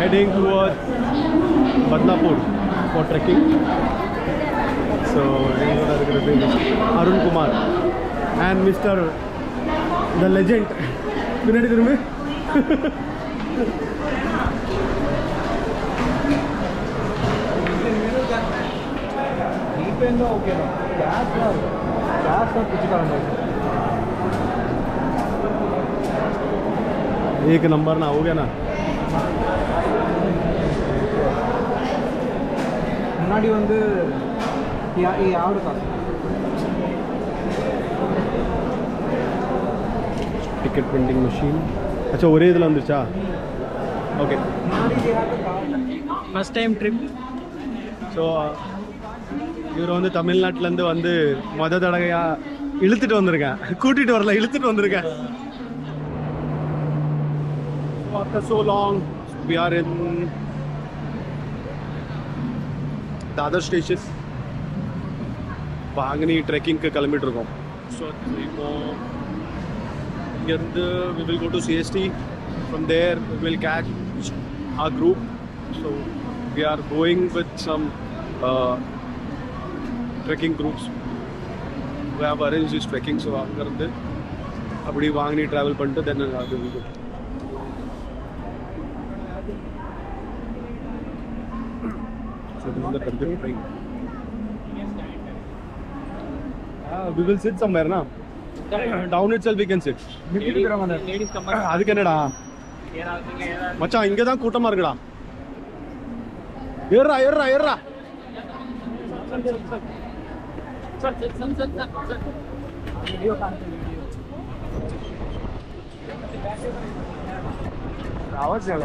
heading towards Badlapur for trekking. So Arun Kumar and Mr. the legend. Pinadi thirume. Deep okay na. Gas or kuch kaam nahi. एक number ना हो गया ना முன்னாடி வந்து யாரு காசு டிக்கெட் பிரிண்டிங் மெஷின் अच्छा ஒரே இதுல வந்துச்சா okay first time trip so இவர் வந்து தமிழ்நாட்டிலேருந்து வந்து மொத தடவையா இழுத்துட்டு வந்திருக்கேன் கூட்டிட்டு வரல இழுத்துட்டு வந்திருக்கேன் After so long, we are in the other stations. Bangani trekking ke kilometer irukkom. So here we will go to CST. From there we will catch our group. So we are going with some trekking groups. We have arranged this trekking. So anger apdi Bangani travel pannittu then we will go. We will sit somewhere na down itself we can sit adukku enada macha inga dhaan koottama irukda erra avashyam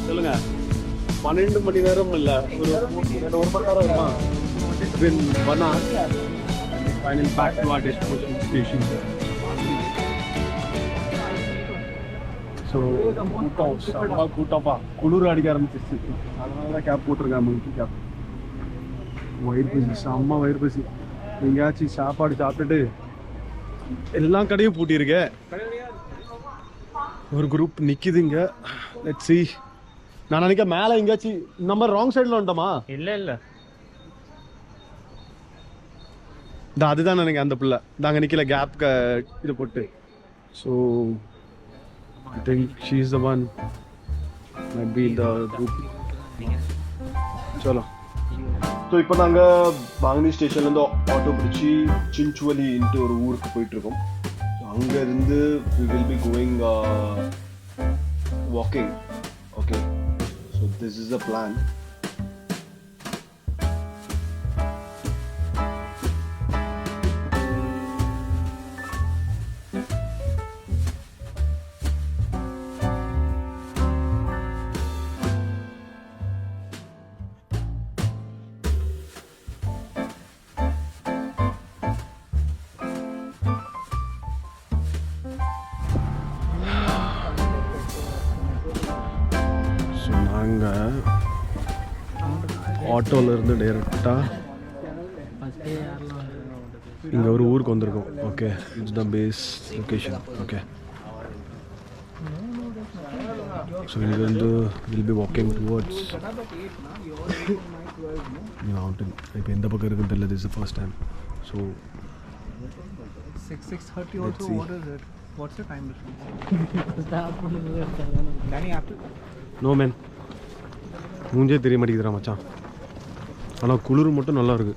சொல்லுங்க 12 மணி நேரம் இல்ல ஒரு மணி நேரம் வருமா it's been 1 hour and we finally back to our destination station so கூட்டப்பா குளிர் அடிக்க ஆரம்பிச்சிருச்சு அதனால கேப் போட்டிருக்கேன் முழுக்கி கேப் வயிறு பசி செம்ம வயிறு பசி எங்கேயாச்சும் சாப்பாடு சாப்பிட்டுட்டு எல்லா கடையும் பூட்டியிருக்கேன் ஒரு குரூப் நிக்குதுங்க லெட்ஸ் see நான் நினைக்க மேலே எங்கேயாச்சும் நம்ம ராங் சைடில் வந்துட்டோமா இல்லை அதுதான் நினைக்க அந்த பிள்ளை நாங்கள் நிற்கல கேப் இது போட்டு so I think she is the one might be the group சலோ ஸோ இப்போ நாங்கள் பாங்கனி ஸ்டேஷன்லேருந்து ஆட்டோ பிடிச்சி சின்ச்சுவலின்ட்டு ஒரு ஊருக்கு போயிட்டுருக்கோம் ஸோ அங்கேருந்து we will be going walking okay so this is the plan நாங்கள் ஆட்டோலேருந்து டைரெக்டாக இங்கே ஒரு ஊருக்கு வந்திருக்கோம் okay it's the base location okay so இது வந்து will be walking towards mountain இப்போ எந்த பக்கம் இருக்குன்னு தெரியல this is first time so 6:30 also what is it what's the time difference no man மூஞ்சே தெரிய மாட்டேங்குதுடா மச்சான் ஆனால் குளிர் மட்டும் நல்லா இருக்கு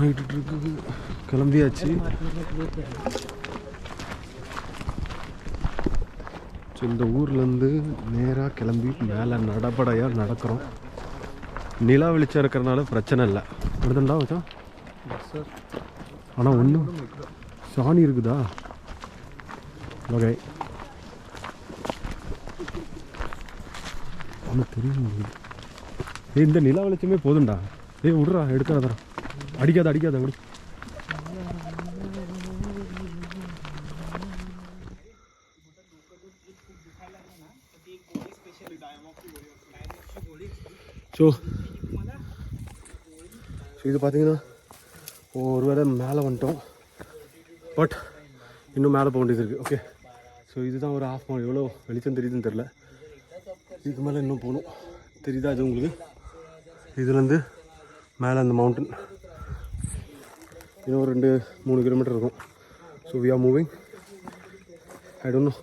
நைட்டு ட்ரிப்புக்கு கிளம்பியாச்சு ஸோ இந்த ஊர்லேருந்து நேராக கிளம்பி மேலே நடப்படையாக நடக்கிறோம். நிலா வெளிச்சம் இருக்கிறனால பிரச்சனை இல்லை. அடுத்தண்டா வச்சான் சார். ஆனால் ஒன்றும் சாணி இருக்குதா? ஓகே, ஒன்றும் தெரியும். இந்த நிலா வெளிச்சமே போதும்டா. விட்றா, எடுக்காதடா, அடிக்காத அப்படி. ஸோ இது பார்த்தீங்கன்னா ஒரு வேளை மேலே வந்துட்டோம். பட் இன்னும் மேலே போக வேண்டியது இருக்குது. ஓகே, ஸோ இதுதான் ஒரு ஹாஃப் மவுண்ட். எவ்வளோ வெளிச்சம் தெரியுதுன்னு தெரில. இதுக்கு மேலே இன்னும் போகணும். தெரியுதா அது உங்களுக்கு? இதுலேருந்து மேலே அந்த மவுண்டன் இன்னும் 2-3 கிலோமீட்டர் இருக்கும். So we are moving. I don't know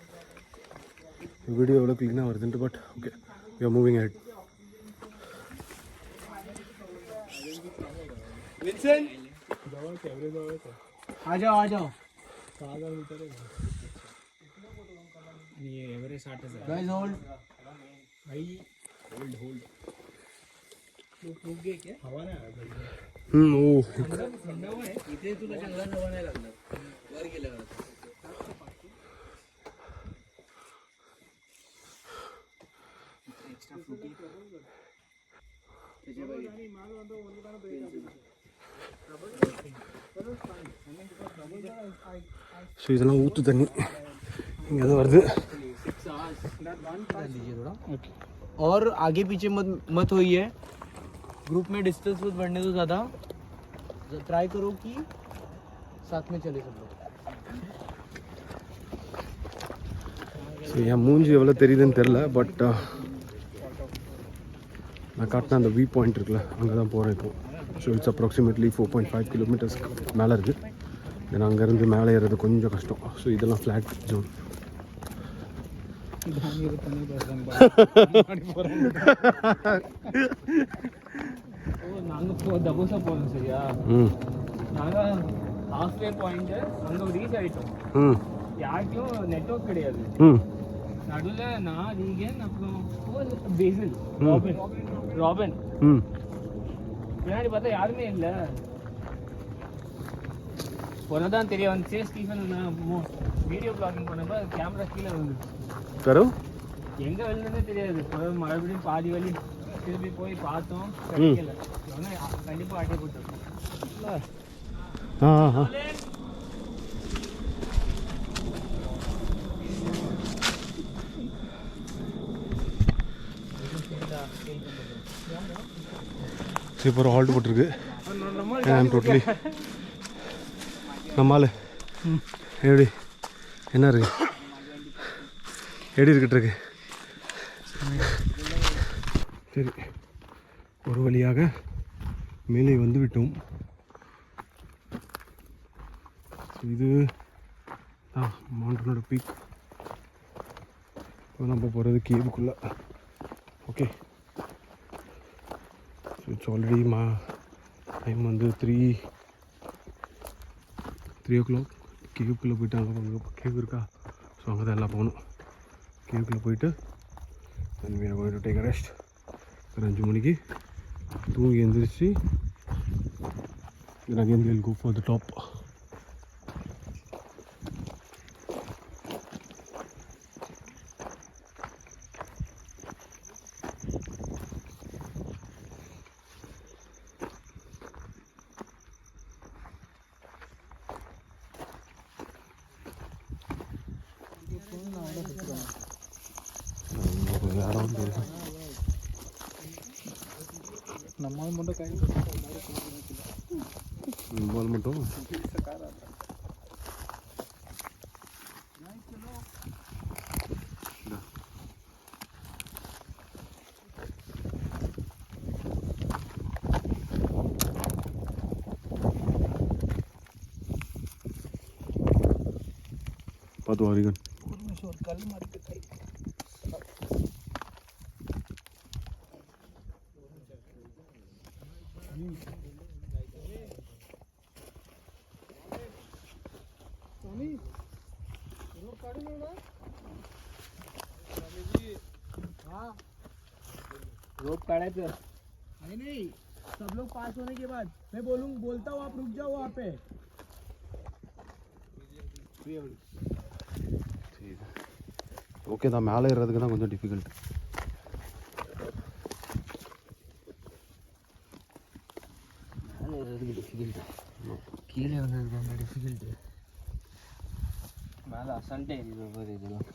video எவ்வளோ க்ளீனாக வருதுன்ட்டு, but okay, we are moving head. आ जाओ गाइस, होल्ड भाई, होल्ड गए क्या? हवा नाही ओ थंड हवा आहे इथे. तुला जंगलात हवा नाही लागणार. वर गेल्यावर एक्स्ट्रा फ्रुटी त्याच्या बाई ஸோ இதெல்லாம் ஊற்று தண்ணி இங்கே தான் வருது. और आगे पीछे मत होइए. ग्रुप में डिस्टेंस मत बढ़ने दो ज़्यादा. ट्राई करो कि साथ में चले सब लोग. ஸோ என் மூஞ்சி எவ்வளோ தெரியுதுன்னு தெரில, பட் நான் காட்டின அந்த வியூ பாயிண்ட் இருக்குல்ல, அங்கே தான் போகிறேன் இப்போ. ஸோ இட்ஸ் அப்ராக்சிமேட்லி 4.5 கிலோமீட்டர்ஸ்க்கு மேலே இருக்குது. தென் அங்கேருந்து மேலே ஏறது கொஞ்சம் கஷ்டம். ஸோ இதெல்லாம் ஃப்ளாட் ஜோன். நாங்கள் தபோசா போகணும் சரியா? நாங்கள் ஹாஃப்வே பாயிண்ட் அங்கே ரீச் ஆகிட்டோம். யாருக்கும் நெட்வொர்க் கிடையாது. நடுவில் நான் ரீகன் அப்புறம் பேசில் ராபின் பின்னாடி பார்த்தா யாருமே இல்லை. ஒன்னதான் தெரிய வந்துச்சு. ஸ்டீஃபன் வீடியோ பிளாகிங் பண்ணப்போ கேமரா கீழே வந்துச்சு. எங்கே வெளிலன்னே தெரியாது. மறுபடியும் பாதி வழி திருப்பி போய் பார்த்தோம், கிடைக்கல. கண்டிப்பாக ஆட்டே போட்டோம். இப்போ ஒரு ஹால்ட் போட்டிருக்கு. டோட்டலி நம்மால் எப்படி என்ன இருக்கு, எப்படி இருக்கிட்டு. சரி, ஒரு வழியாக மேலே வந்து விட்டோம். இது மவுண்டனோட பீக். இப்போ நம்ம போகிறது கேவுக்குள்ளே. ஓகே, இட்ஸ் ஆல்ரெடி டைம் வந்து 3 o'clock. கேவுக்குள்ளே போயிட்டு அங்கே கேவ் இருக்கா? ஸோ அங்கே தான் எல்லாம் போகணும். கேவுக்குள்ளே போயிட்டு then we are going to take a rest. ஒரு 5 மணிக்கு தூங்கி எழுந்திரிச்சு then again we'll go for the top. நம்ம மட்டும் கை மட்டும் பார்த்து வாரிகன். ஒரு கல் மாதிரி கை रोप काढायचं. नहीं सब लोग पास होने के बाद मैं बोलता हूँ आप रुक जाओ वहाँ पे. ஓகே தான், மேலே ஏறதுக்கு தான் கொஞ்சம் டிஃபிகல்ட். மேலே ஏறதுக்கு டிஃபிகல்ட்டு, கீழே வந்ததுக்கு ரொம்ப டிஃபிகல்ட்டு. மேலே அசல்ட்டே ஏறிடுற மாதிரி இதெல்லாம்.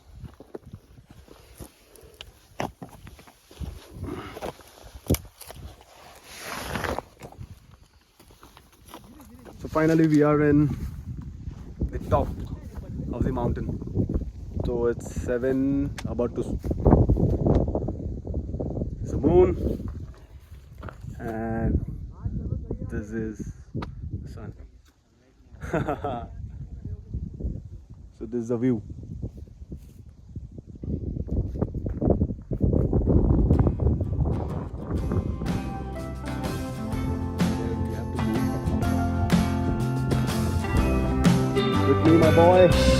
So finally we are in the top of the mountain. So it's 7, about to. It's the moon, and this is the sun. So this is the view. With me, my boy.